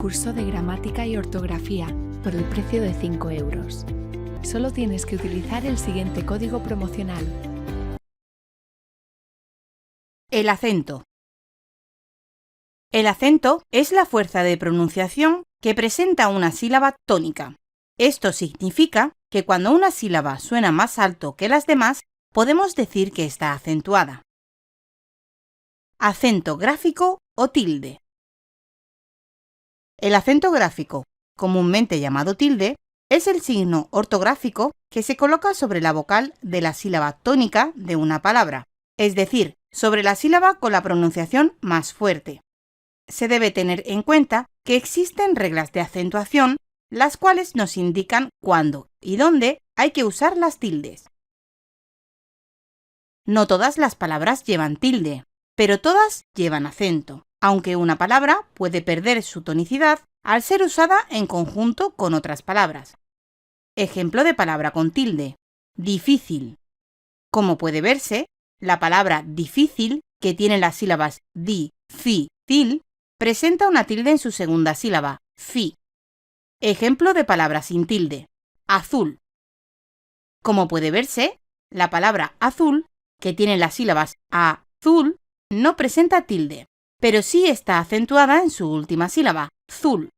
curso de gramática y ortografía por el precio de 5 euros. Solo tienes que utilizar el siguiente código promocional. El acento. El acento es la fuerza de pronunciación que presenta una sílaba tónica. Esto significa que cuando una sílaba suena más alto que las demás, podemos decir que está acentuada. Acento gráfico o tilde. El acento gráfico, comúnmente llamado tilde, es el signo ortográfico que se coloca sobre la vocal de la sílaba tónica de una palabra, es decir, sobre la sílaba con la pronunciación más fuerte. Se debe tener en cuenta que existen reglas de acentuación, las cuales nos indican cuándo y dónde hay que usar las tildes. No todas las palabras llevan tilde, pero todas llevan acento, aunque una palabra puede perder su tonicidad al ser usada en conjunto con otras palabras. Ejemplo de palabra con tilde: difícil. Como puede verse, la palabra difícil, que tiene las sílabas di, fi, til, presenta una tilde en su segunda sílaba, fi. Ejemplo de palabra sin tilde: azul. Como puede verse, la palabra azul, que tiene las sílabas azul, no presenta tilde, pero sí está acentuada en su última sílaba, zul.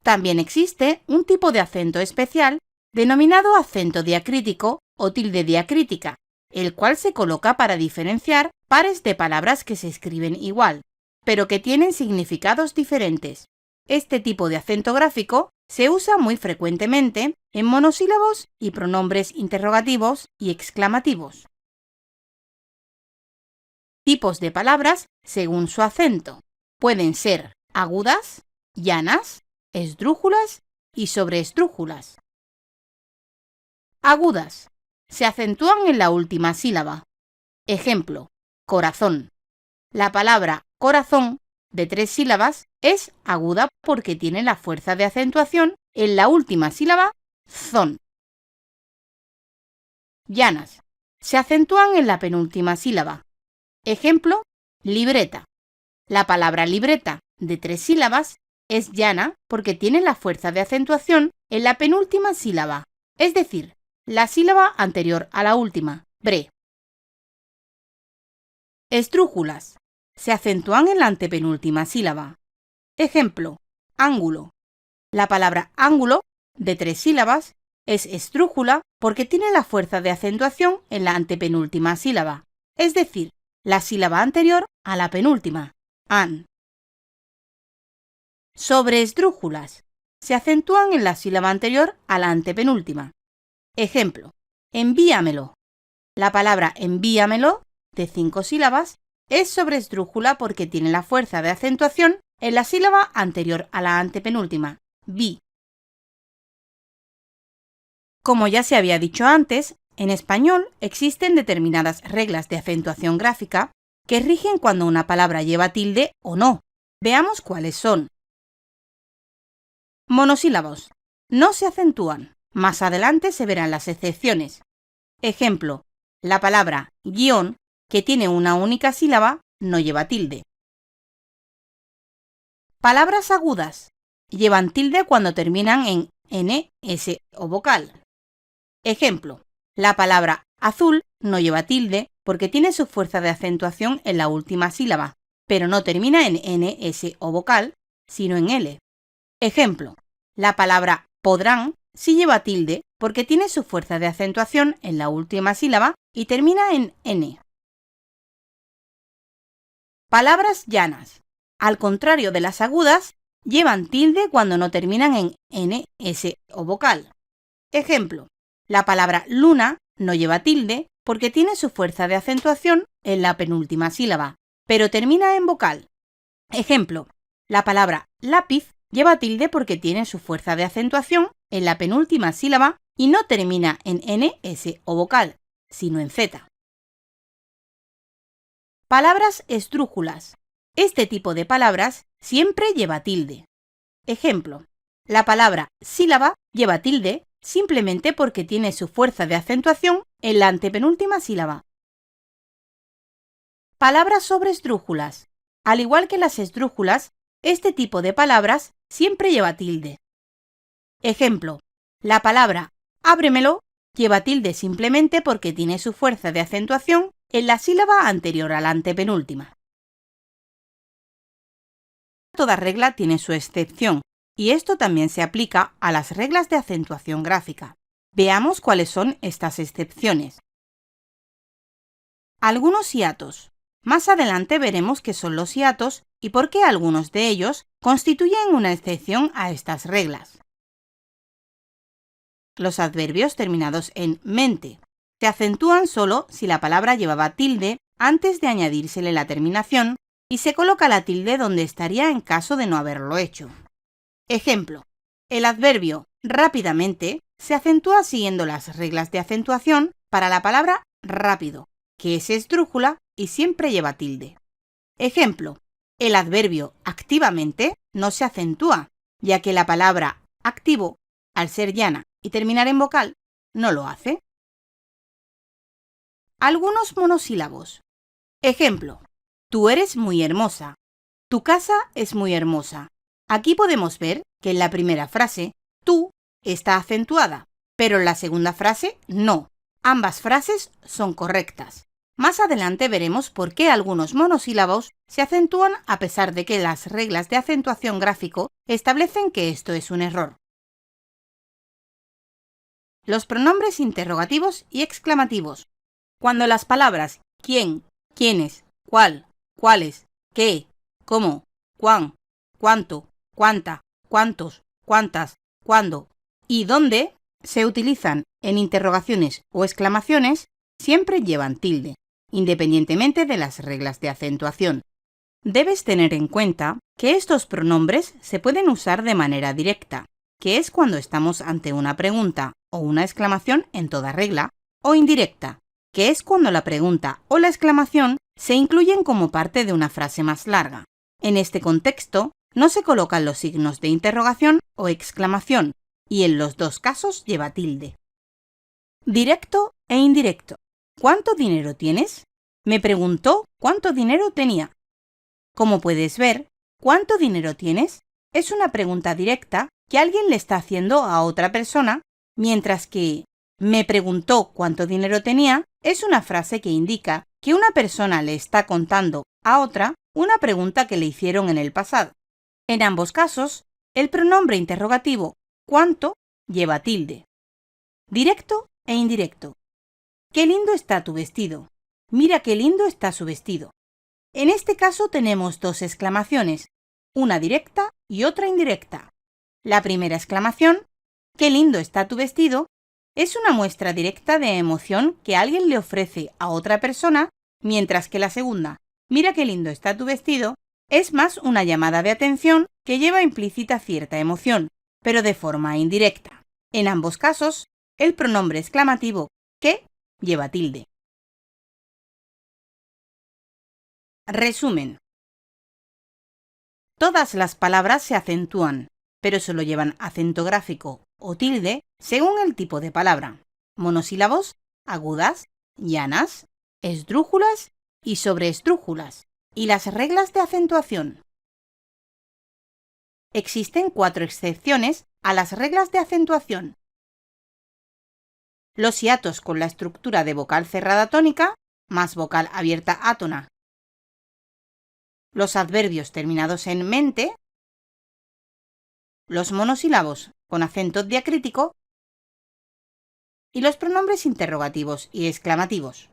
También existe un tipo de acento especial denominado acento diacrítico o tilde diacrítica, el cual se coloca para diferenciar pares de palabras que se escriben igual, pero que tienen significados diferentes. Este tipo de acento gráfico se usa muy frecuentemente en monosílabos y pronombres interrogativos y exclamativos. Tipos de palabras según su acento. Pueden ser agudas, llanas, esdrújulas y sobreesdrújulas. Agudas. Se acentúan en la última sílaba. Ejemplo: corazón. La palabra corazón, de 3 sílabas, es aguda porque tiene la fuerza de acentuación en la última sílaba, zon. Llanas. Se acentúan en la penúltima sílaba. Ejemplo: libreta. La palabra libreta, de 3 sílabas, es llana porque tiene la fuerza de acentuación en la penúltima sílaba, es decir, la sílaba anterior a la última, bre. Esdrújulas. Se acentúan en la antepenúltima sílaba. Ejemplo: ángulo. La palabra ángulo, de 3 sílabas, es esdrújula porque tiene la fuerza de acentuación en la antepenúltima sílaba, es decir, la sílaba anterior a la penúltima, an. Sobreesdrújulas. Se acentúan en la sílaba anterior a la antepenúltima. Ejemplo: envíamelo. La palabra envíamelo, de 5 sílabas, es sobreesdrújula porque tiene la fuerza de acentuación en la sílaba anterior a la antepenúltima, vi. Como ya se había dicho antes, en español existen determinadas reglas de acentuación gráfica que rigen cuando una palabra lleva tilde o no. Veamos cuáles son. Monosílabos. No se acentúan. Más adelante se verán las excepciones. Ejemplo: la palabra guión, que tiene una única sílaba, no lleva tilde. Palabras agudas. Llevan tilde cuando terminan en n, s o vocal. Ejemplo: la palabra azul no lleva tilde porque tiene su fuerza de acentuación en la última sílaba, pero no termina en n, s o vocal, sino en l. Ejemplo: la palabra podrán sí lleva tilde porque tiene su fuerza de acentuación en la última sílaba y termina en n. Palabras llanas. Al contrario de las agudas, llevan tilde cuando no terminan en n, s o vocal. Ejemplo: la palabra luna no lleva tilde porque tiene su fuerza de acentuación en la penúltima sílaba, pero termina en vocal. Ejemplo: la palabra lápiz lleva tilde porque tiene su fuerza de acentuación en la penúltima sílaba y no termina en n, s o vocal, sino en z. Palabras esdrújulas. Este tipo de palabras siempre lleva tilde. Ejemplo: la palabra sílaba lleva tilde simplemente porque tiene su fuerza de acentuación en la antepenúltima sílaba. Palabras sobreesdrújulas. Al igual que las esdrújulas, este tipo de palabras siempre lleva tilde. Ejemplo, la palabra ábremelo lleva tilde simplemente porque tiene su fuerza de acentuación en la sílaba anterior a la antepenúltima. Toda regla tiene su excepción, y esto también se aplica a las reglas de acentuación gráfica. Veamos cuáles son estas excepciones. Algunos hiatos. Más adelante veremos qué son los hiatos y por qué algunos de ellos constituyen una excepción a estas reglas. Los adverbios terminados en mente se acentúan solo si la palabra llevaba tilde antes de añadírsele la terminación y se coloca la tilde donde estaría en caso de no haberlo hecho. Ejemplo, el adverbio rápidamente se acentúa siguiendo las reglas de acentuación para la palabra rápido, que es esdrújula y siempre lleva tilde. Ejemplo, el adverbio activamente no se acentúa, ya que la palabra activo, al ser llana y terminar en vocal, no lo hace. Algunos monosílabos. Ejemplo, tú eres muy hermosa. Tu casa es muy hermosa. Aquí podemos ver que en la primera frase, tú está acentuada, pero en la segunda frase, no. Ambas frases son correctas. Más adelante veremos por qué algunos monosílabos se acentúan a pesar de que las reglas de acentuación gráfico establecen que esto es un error. Los pronombres interrogativos y exclamativos. Cuando las palabras quién, quiénes, cuál, cuáles, qué, cómo, cuán, cuánto, cuánta, cuántos, cuántas, cuándo y dónde se utilizan en interrogaciones o exclamaciones, siempre llevan tilde, independientemente de las reglas de acentuación. Debes tener en cuenta que estos pronombres se pueden usar de manera directa, que es cuando estamos ante una pregunta o una exclamación en toda regla, o indirecta, que es cuando la pregunta o la exclamación se incluyen como parte de una frase más larga. En este contexto, no se colocan los signos de interrogación o exclamación, y en los dos casos lleva tilde. Directo e indirecto. ¿Cuánto dinero tienes? Me preguntó cuánto dinero tenía. Como puedes ver, ¿cuánto dinero tienes? Es una pregunta directa que alguien le está haciendo a otra persona, mientras que me preguntó cuánto dinero tenía es una frase que indica que una persona le está contando a otra una pregunta que le hicieron en el pasado. En ambos casos, el pronombre interrogativo cuánto lleva tilde. Directo e indirecto. Qué lindo está tu vestido. Mira qué lindo está su vestido. En este caso tenemos dos exclamaciones, una directa y otra indirecta. La primera exclamación, qué lindo está tu vestido, es una muestra directa de emoción que alguien le ofrece a otra persona, mientras que la segunda, mira qué lindo está tu vestido, es más una llamada de atención que lleva implícita cierta emoción, pero de forma indirecta. En ambos casos, el pronombre exclamativo qué lleva tilde. Resumen. Todas las palabras se acentúan, pero solo llevan acento gráfico o tilde según el tipo de palabra. Monosílabos, agudas, llanas, esdrújulas y sobreesdrújulas. Y las reglas de acentuación. Existen 4 excepciones a las reglas de acentuación. Los hiatos con la estructura de vocal cerrada tónica más vocal abierta átona. Los adverbios terminados en mente. Los monosílabos con acento diacrítico y los pronombres interrogativos y exclamativos.